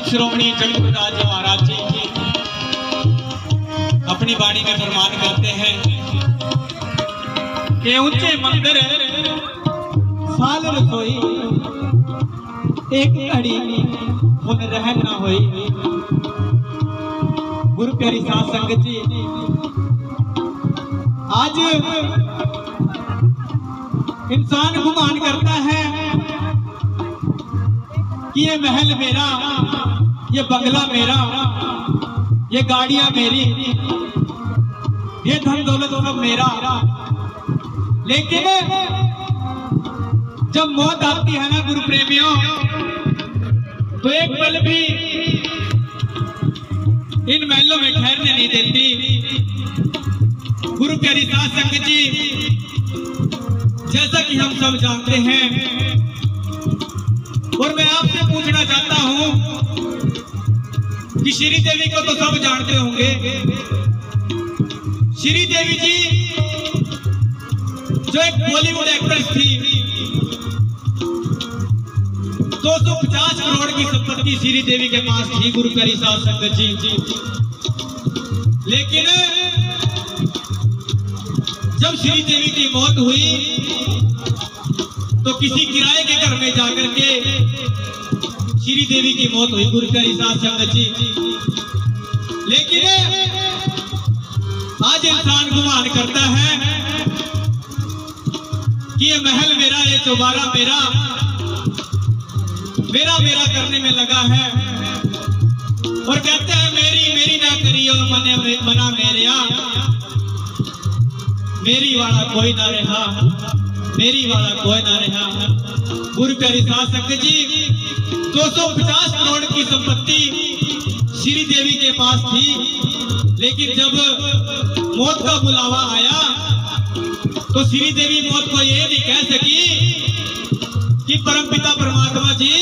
श्रोमणी जगतराज महाराज जी अपनी वाणी में फरमान करते हैं कि ऊंचे मंदिर साल रसोई एक घड़ी उन रहन ना होई। गुरु प्यारी साध संगत जी, आज इंसान गुमान करता है कि ये महल मेरा, ये बंगला मेरा, ये गाड़ियां मेरी, ये धन दौलत सब मेरा। लेकिन जब मौत आती है ना गुरु प्रेमियों, तो एक पल भी इन महलों में ठहरने नहीं देती। गुरु प्यारी साध संगत जी, जैसा कि हम सब जानते हैं और मैं आपसे पूछना चाहता हूं कि श्री देवी को तो सब जानते होंगे। श्री देवी जी जो एक बॉलीवुड एक्ट्रेस थी, 250 करोड़ की संपत्ति श्री देवी के पास थी गुरु प्यारी साध संगत जी। लेकिन जब श्री देवी की मौत हुई तो किसी किराए के घर में जाकर के श्री देवी की मौत हुई गुरु प्यारी साध संगत जी। लेकिन आज इंसान गुमान करता है कि ये महल मेरा, ये चौबारा मेरा, मेरा मेरा करने में लगा है और कहते हैं मेरी मेरी ना करियो मने बना मेरे, मेरी वाला कोई ना रहा, मेरी वाला कोई ना रहा। गुरु प्यारी साध संगत जी, 250 करोड़ की संपत्ति श्री देवी के पास थी। लेकिन जब मौत का बुलावा आया तो श्री देवी मौत को ये नहीं कह सकी कि परमपिता परमात्मा जी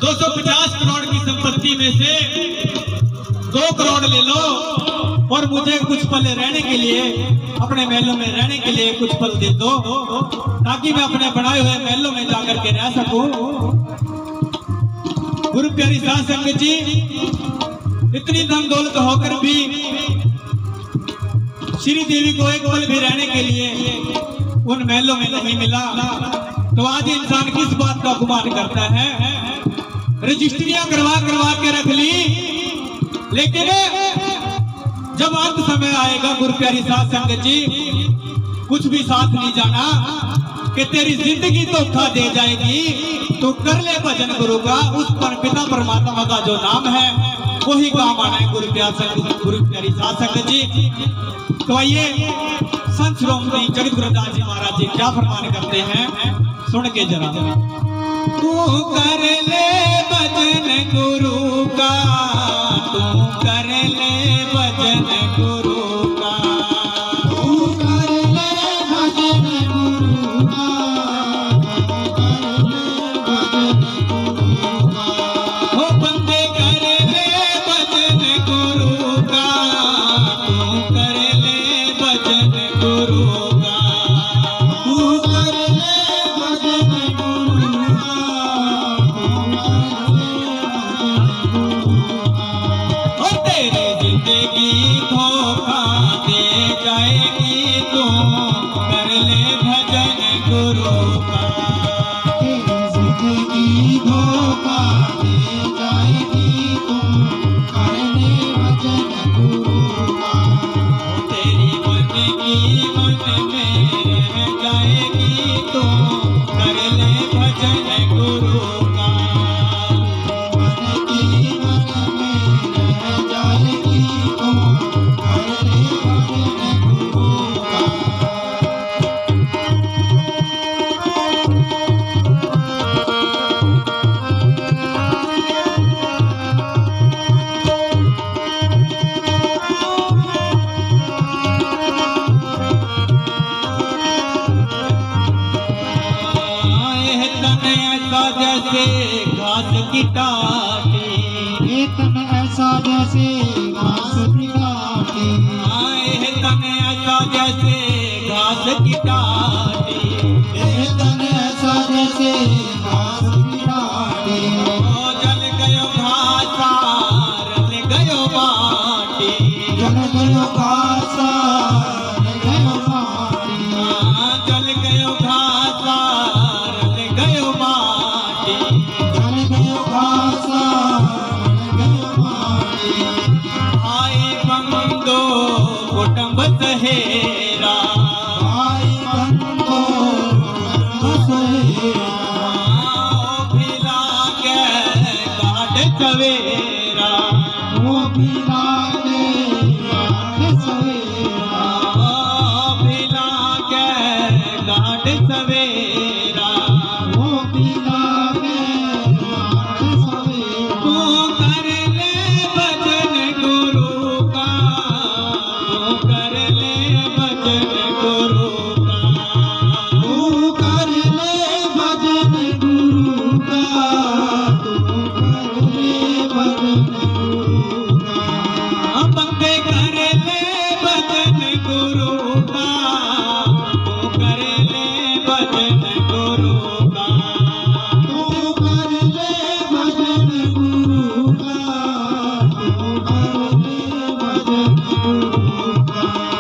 250 करोड़ की संपत्ति में से 2 करोड़ ले लो और मुझे कुछ पल रहने के लिए, अपने महलों में रहने के लिए कुछ पल दे दो, ताकि मैं अपने बनाए हुए महलों में जाकर के रह सकूं। गुरु प्यारी साध संगत जी, इतनी धन दौलत होकर भी श्री देवी को एक पल भी रहने के लिए उन महलों में नहीं मिला। तो आज इंसान किस बात का गुमान करता है? रजिस्ट्रियां करवा करवा के रख ली, लेकिन जब अंत समय आएगा गुरु प्यारी साध संगत जी, कुछ भी साथ नहीं जाना कि तेरी जिंदगी धोखा दे जाएगी। तो कर ले भजन गुरु का, उस पर पिता परमात्मा का जो नाम है वही काम आना है गुरु प्यारी साध संगत जी। तो आइए संत श्रोमणी जगत गुरुदास जी महाराज जी क्या फरमान करते हैं, सुन के जरा। तू कर ले भजन गुरु का, तू कर ले भजन गुरु का, तू कर ले भजन गुरु का, हो बंदे कर ले भजन गुरु का, तू कर ले भजन गुरु का, तू कर ले भजन गुरु का, और तेरी जिंदगी धोखा दे जाएगी, तू कर ले भजन गुरु का। तेरी जिंदगी धोखा दे जाएगी, तू कर ले भजन गुरु का। तेरी मन की मन में रह जाएगी, तू कर ले भजन गुरु का। मन की मन में रह जाएगी, तू कर ले भजन गुरु का। जैसे घास की टाटी, ये तन ऐसा जैसे घास की टाटी, आए तन ऐसा जैसे घास की टाटी, ये तन ऐसा जैसे घास की टाटी। ओ जल गयो घासा रल गयो माटी, जल गयो घासा रल गयो माटी, जल गयो घासा रल गयो माटी। जल गयो घासा सवेरा, वो भी लागे घाट सवेरा, भी लागे घाट सवेरा, वो भी लागे घाट सवेरा। तू कर ले भजन गुरु का, तू कर ले भजन गुरु का, तू कर ले भजन गुरु का, तू कर ले भजन गुरु का। बंदे कर ले भजन गुरु का, तू कर ले भजन गुरु का, तू कर ले भजन गुरु का, तू कर ले भजन गुरु का।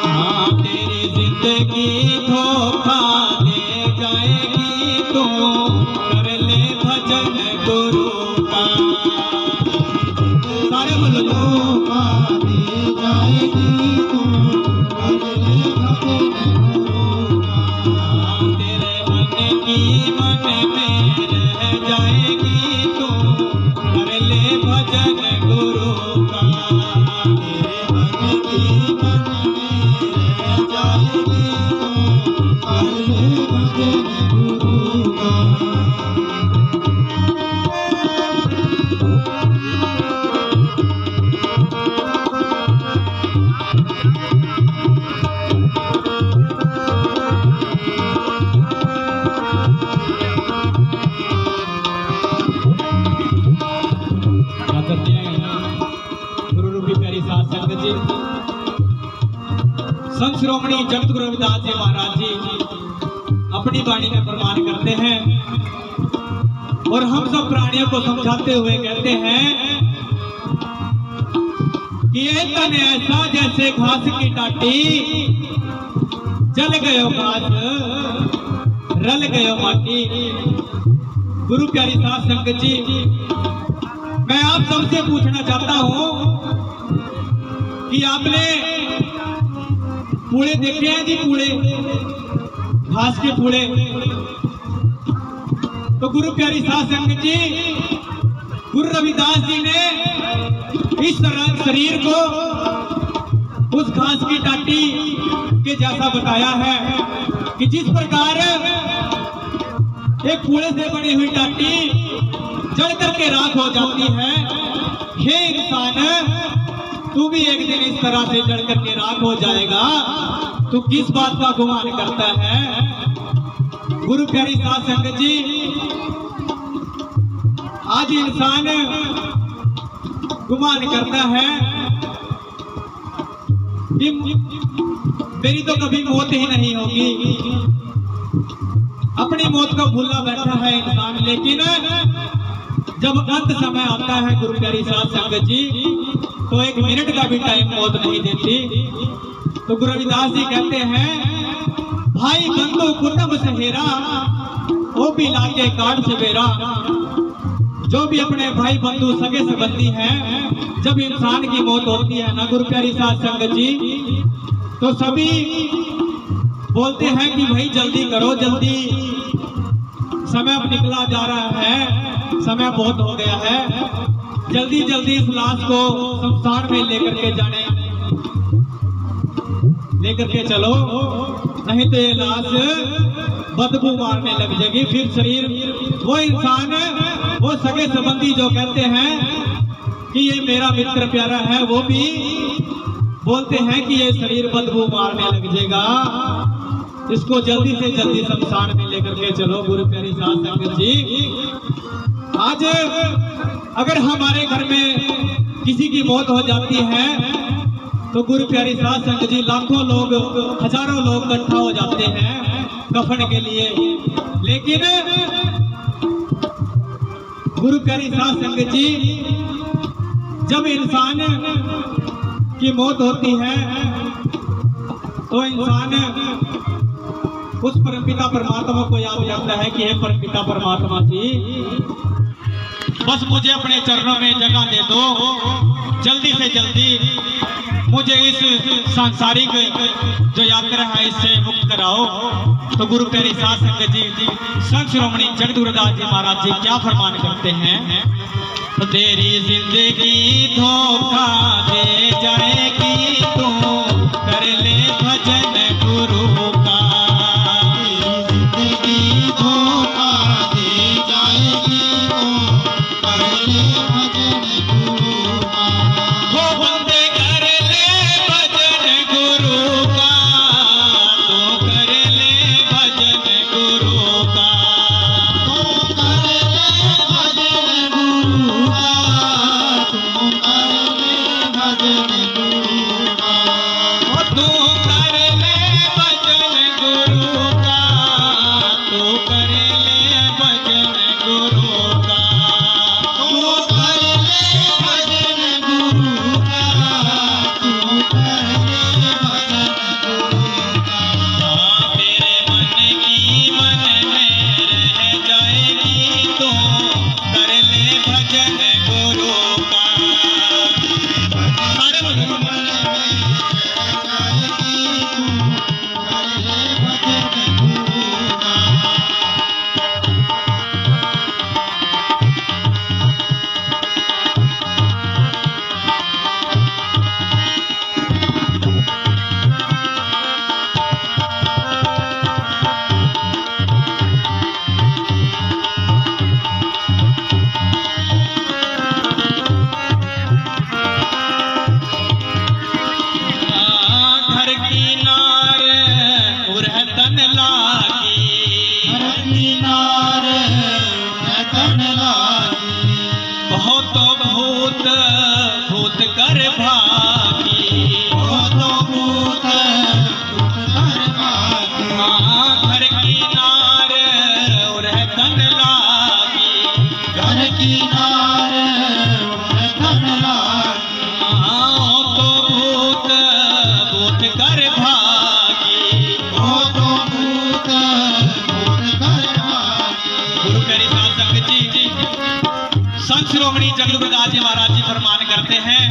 हाँ तेरी जिंदगी धोखा दे जाएगी, तू कर ले भजन गुरु का। सारे बोलो धोखा दे जाएगी, तू कर ले भजन गुरु का। तेरे मन की मन में रह जाएगी, तू कर ले भजन गुरु का। तेरे मन की मन में रह जाएगी, तू कर ले भजन गुरु का। गुरु रूपी प्यारी साध संगत जी, संत श्रोमणी जगत गुरु रविदास जी महाराज जी अपनी वाणी में प्रमाण करते हैं और हम सब प्राणियों को समझाते हुए कहते हैं कि ये तन ऐसा जैसे घास की टाटी, जल गयो घास रल गयो माटी। गुरु प्यारी साध संगत जी, मैं आप सबसे पूछना चाहता हूं कि आपने पूड़े देखे हैं जी? पूड़े, घास के पूड़े। तो गुरु प्यारी साध संगत जी, गुरु रविदास जी ने इस शरीर को उस घास की टाटी के जैसा बताया है कि जिस प्रकार एक पूड़े से बनी हुई टाटी जल करके राख हो जाती है, हे इंसान तू भी एक दिन इस तरह से जल करके राख हो जाएगा। तू किस बात का गुमान करता है? गुरु प्यारी साध संगत जी, आज इंसान गुमान करता है कि मेरी तो कभी मौत ही नहीं होगी। अपनी मौत को भूला बैठा है इंसान, लेकिन जब अंत समय आता है गुरु प्यारी साध संगत जी, तो एक मिनट का भी टाइम मौत नहीं देती। तो गुरु रविदास जी कहते हैं, भाई बंधु कुटुंब सहेरा, वो भी लाके काट सवेरा। जो भी अपने भाई बंधु सगे संबंधी हैं, जब इंसान की मौत होती है ना गुरु प्यारी साध संगत जी, तो सभी बोलते हैं कि भाई जल्दी करो, जल्दी समय अब निकला जा रहा है, समय बहुत हो गया है, जल्दी जल्दी इस लाश को शमशान में लेकर के चलो, नहीं तो ये लाश बदबू मारने लग जाएगी। फिर शरीर, वो इंसान, वो सगे संबंधी जो कहते हैं कि ये मेरा मित्र प्यारा है, वो भी बोलते हैं कि ये शरीर बदबू मारने लग जाएगा, इसको जल्दी से जल्दी शमशान में लेकर के चलो। गुरु प्यारी साध संगत जी, आज अगर हमारे घर में किसी की मौत हो जाती है तो गुरु प्यारी साध संगत जी, लाखों लोग, हजारों लोग इकट्ठा हो जाते हैं कफन के लिए, लेकिन गुरु प्यारी साध संगत जी, जब इंसान की मौत होती है तो इंसान उस परमपिता परमात्मा को याद करता है कि हे परमपिता परमात्मा जी, बस मुझे अपने चरणों में जगह दे दो, जल्दी से जल्दी मुझे इस सांसारिक जो यात्रा है इससे मुक्त कराओ। तो गुरु प्यारी साध संगत जी संत श्रोमणी जगदगुरुदास जी महाराज जी क्या फरमान करते हैं? तो तेरी जिंदगी धोखा दे जाएगी, तू कर ले भजन गुरु का। तेरी जिंदगी धोखा दे जाएगी, तू कर ले भजन गुरु का। वो बंदे कर ले भजन गुरु का, तू कर ले भजन गुरु का। तू कर ले भजन गुरु का, तू कर ले भजन गुरु का। तू कर ले भजन गुरु का, तू कर ले भजन गुरु का। तू कर ले भजन गुरु का, तू कर ले भजन गुरु का। तेरे मन की मन में रह जाएगी, तू कर ले भजन गुरु का। सारे बोलो। मन में जाएगी, तू कर ले भजन गुरु का। घर की नार उरहतन लागी, हर मीनार रतन लागी। बहुत भूत भूत कर भागी। वो तो भूत भूत कर भागी। घर की नार उरहतन लागी, घर की नार रतन लागी। तो भूत भूत कर भागी। वो तो भूत भूत कर भागी। गुरु प्यारी साध संगत जी संत श्रोमणी जगदगुरुदास जी महाराज जी फरमान करते हैं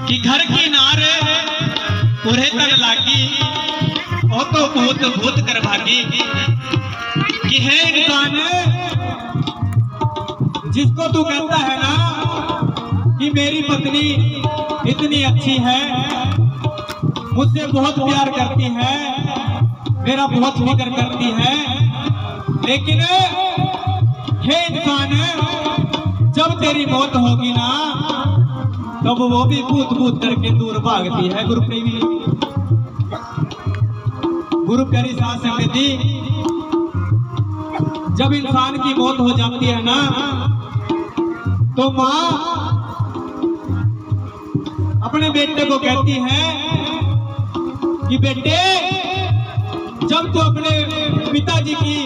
कि घर की नार उरे तन लागी, ओ तो भूत भूत कर भागी। कि है इंसान जिसको तू कहता है ना कि मेरी पत्नी इतनी अच्छी है, मुझसे बहुत प्यार करती है, मेरा बहुत फिक्र करती है, लेकिन हे इंसान जब तेरी मौत होगी ना तब वो भी भूत भूत करके दूर भागती है। गुरु प्यारी साध संगत जी जब इंसान की मौत हो जाती है ना तो माँ अपने बेटे को कहती है कि बेटे जब तू अपने पिताजी की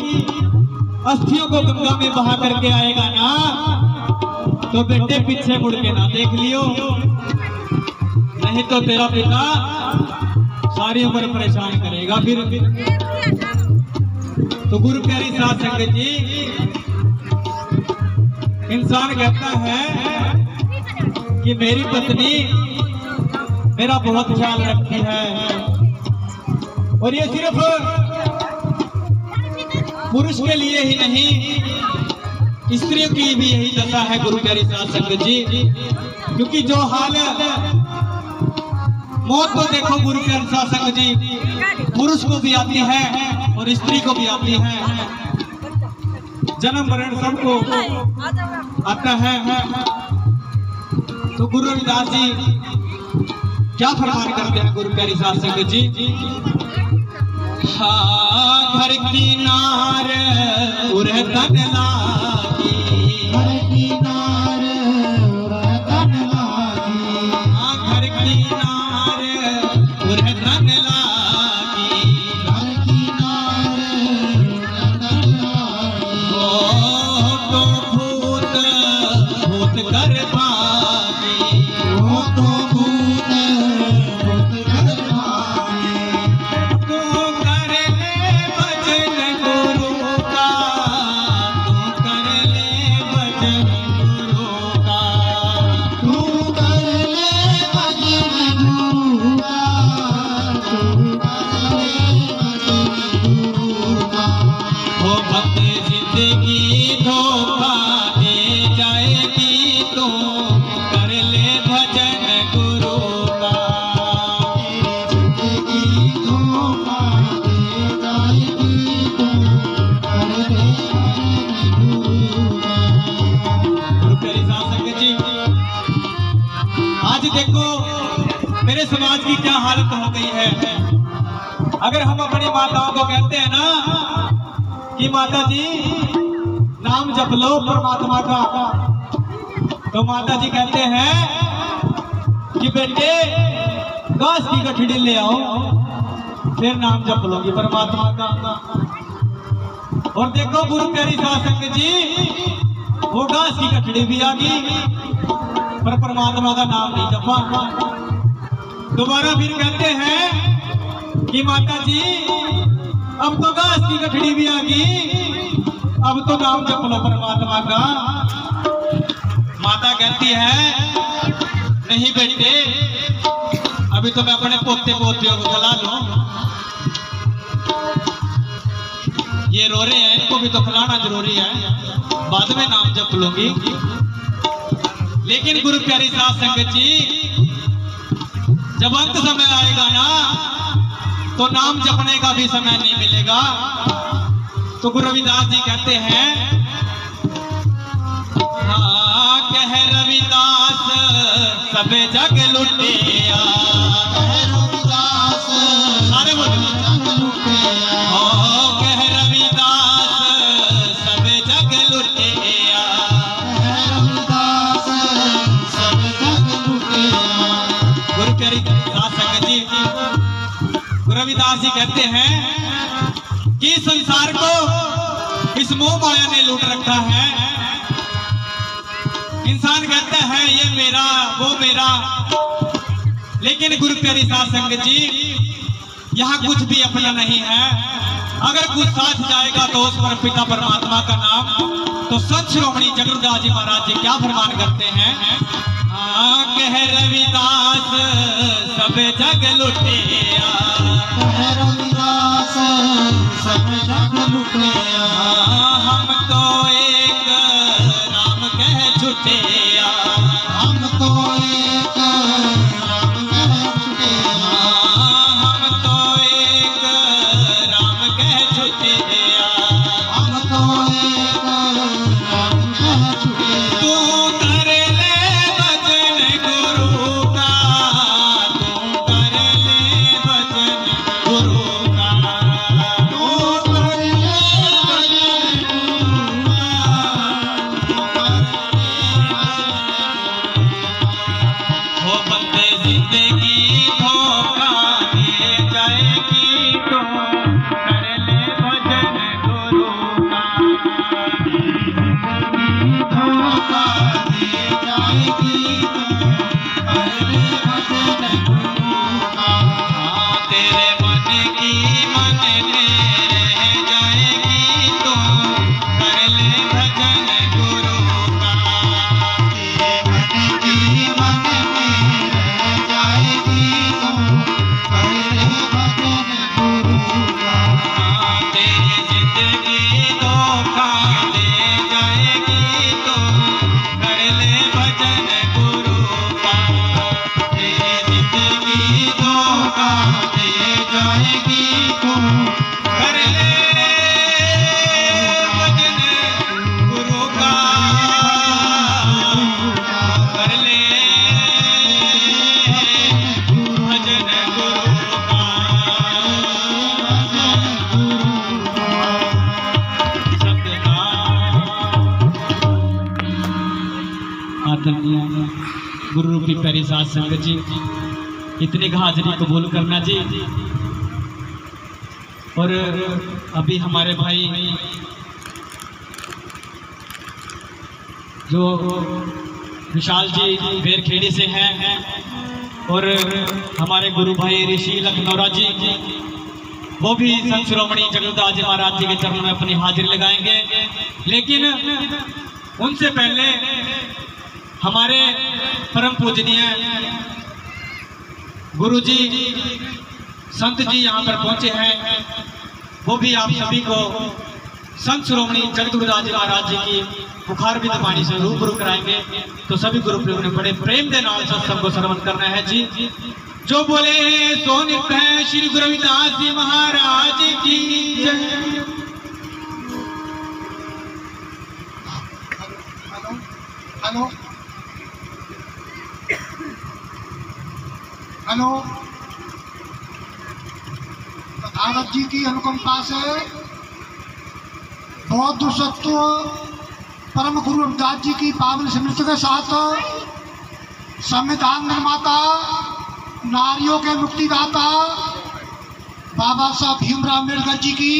अस्थियों को गंगा में बहा करके आएगा ना तो बेटे पीछे मुड़ के ना देख लियो, नहीं तो तेरा पिता सारी उम्र परेशान करेगा फिर। तो गुरु प्यारी साध संगत जी इंसान कहता है कि मेरी पत्नी मेरा बहुत ख्याल रखती है, और ये सिर्फ पुरुष के लिए ही नहीं स्त्रियों की भी यही दशा है। गुरु प्यारी साध संगत जी क्योंकि जो हाल मौत को देखो गुरु प्यारी साध संगत जी पुरुष को भी आती है और स्त्री को भी आती है, जन्म मरण सबको आता है। तो गुरु रविदास जी क्या फरमान करते हैं गुरु प्यारी साध संगत जी? हाँ घर की नार उरहतन लागी, घर की नार रतन लागी। हाँ घर की नार उरहतन लागी। घर की नार रतन लागी। ओ तो भूत भूत कर भागी। वो तो भूत भूत कर भागी। तू कर ले भजन गुरु का, तू कर ले भजन वो बंदे जिंदगी धोखा दे जाएगी तू कर ले भजन गुरु का। जिंदगी धोखा दे जाएगी तू कर ले भजन गुरु का। गुरु प्यारी साध संगत जी, आज देखो मेरे समाज की क्या हालत हो गई है। अगर हम अपनी माताओं को कहते हैं ना कि माता जी नाम जप लो परमात्मा का, तो माता जी कहते हैं कि बेटे घास की गठड़ी ले आओ फिर नाम जप लोगी परमात्मा का। और देखो गुरु प्यारी साध संगत जी, वो घास की गठड़ी भी आ गई पर परमात्मा का नाम नहीं जपा। दोबारा फिर कहते हैं कि माता जी अब तो घास की गठड़ी भी आ गई, अब तो नाम जप लो परमात्मा का। माता कहती है नहीं बेटे, अभी तो मैं अपने पोते पोतियों को खिला लूं, ये रो रहे हैं, इनको भी तो खिलाना जरूरी है, बाद में नाम जप लूंगी। लेकिन गुरु प्यारी साध संगत जी, जब अंत समय आएगा ना तो नाम जपने का भी समय नहीं मिलेगा। तो गुरु रविदास जी कहते हैं, हाँ कह रविदास सब जग लुटिया, रविदास सारे बोलो जग लुटिया, कह रविदास सब जग लुटिया, रविदास सब जग लुटिया। गुरु प्यारी साध संगत जी, गुरु रविदास जी कहते हैं कि संसार को इस मोह माया ने लूट रखा है। इंसान कहता है ये मेरा वो मेरा, लेकिन गुरु प्यारी साध संगत जी यहाँ कुछ भी अपना नहीं है। अगर कुछ साथ जाएगा तो उस पर पिता परमात्मा का नाम। तो संत श्रोमणी जगरुदास जी महाराज जी क्या फरमान करते हैं, कह रविदास सब जग लुटिया, रविदास सब जग लुटिया, हम तो एक नाम कह छुटिया, हम तो एक नाम कह छुटिया, हम तो एक नाम कह छुटिया, हम तो एक नाम कह छुटिया। तू कर ले भजन गुरु का, तू कर ले भजन गुरु का, तू कर ले भजन गुरु का, तू कर ले भजन वो बंदे जिंदगी धोखा दे जाएगी तो कर ले भजन गुरु का। धोखा दे जाएगी तो कर ले भजन गुरु का। तेरे मन की मन में रह जाएगी तो कर ले भजन गुरु का। तेरे मन की मन में रह जाएगी तो कर ले भजन गुरु का। तेरी जिंदगी धोखा दे जाएगी तो कर ले भजन गुरु का। तेरी जिंदगी धोखा दे जाएगी तो कर ले भजन गुरु का, कर ले भजन गुरु का। आदरणीय गुरु रूपी प्यारी साध संगत जी, इतने का हाजिरी कबूल करना जी। और अभी हमारे भाई जो विशाल जी बेरखेड़ी से हैं और हमारे गुरु भाई ऋषि लखनौरा जी, वो भी संत श्रोमणी जगरुदास जी महाराज जी के चरणों में अपनी हाजिरी लगाएंगे। लेकिन उनसे पहले हमारे परम पूजनीय गुरु जी संत जी यहाँ पर पहुंचे हैं, वो भी आप सभी को संत श्रोमणी जगतगुरुदास जी महाराज जी की बुखार भी पानी से रूबरू कराएंगे। तो सभी गुरु प्रेम ने बड़े प्रेम के नाम सत्संग को श्रवण करना है जी। जो बोले सो नित्य है श्री गुरु रविदास जी महाराज की जय। हेलो हेलो, तथागत जी की अनुकंपा से बौद्ध सत्व परम गुरु रविदास जी की पावन स्मृति के साथ संविधान निर्माता, नारियों के मुक्तिदाता बाबा साहब भीमराव अम्बेडकर जी की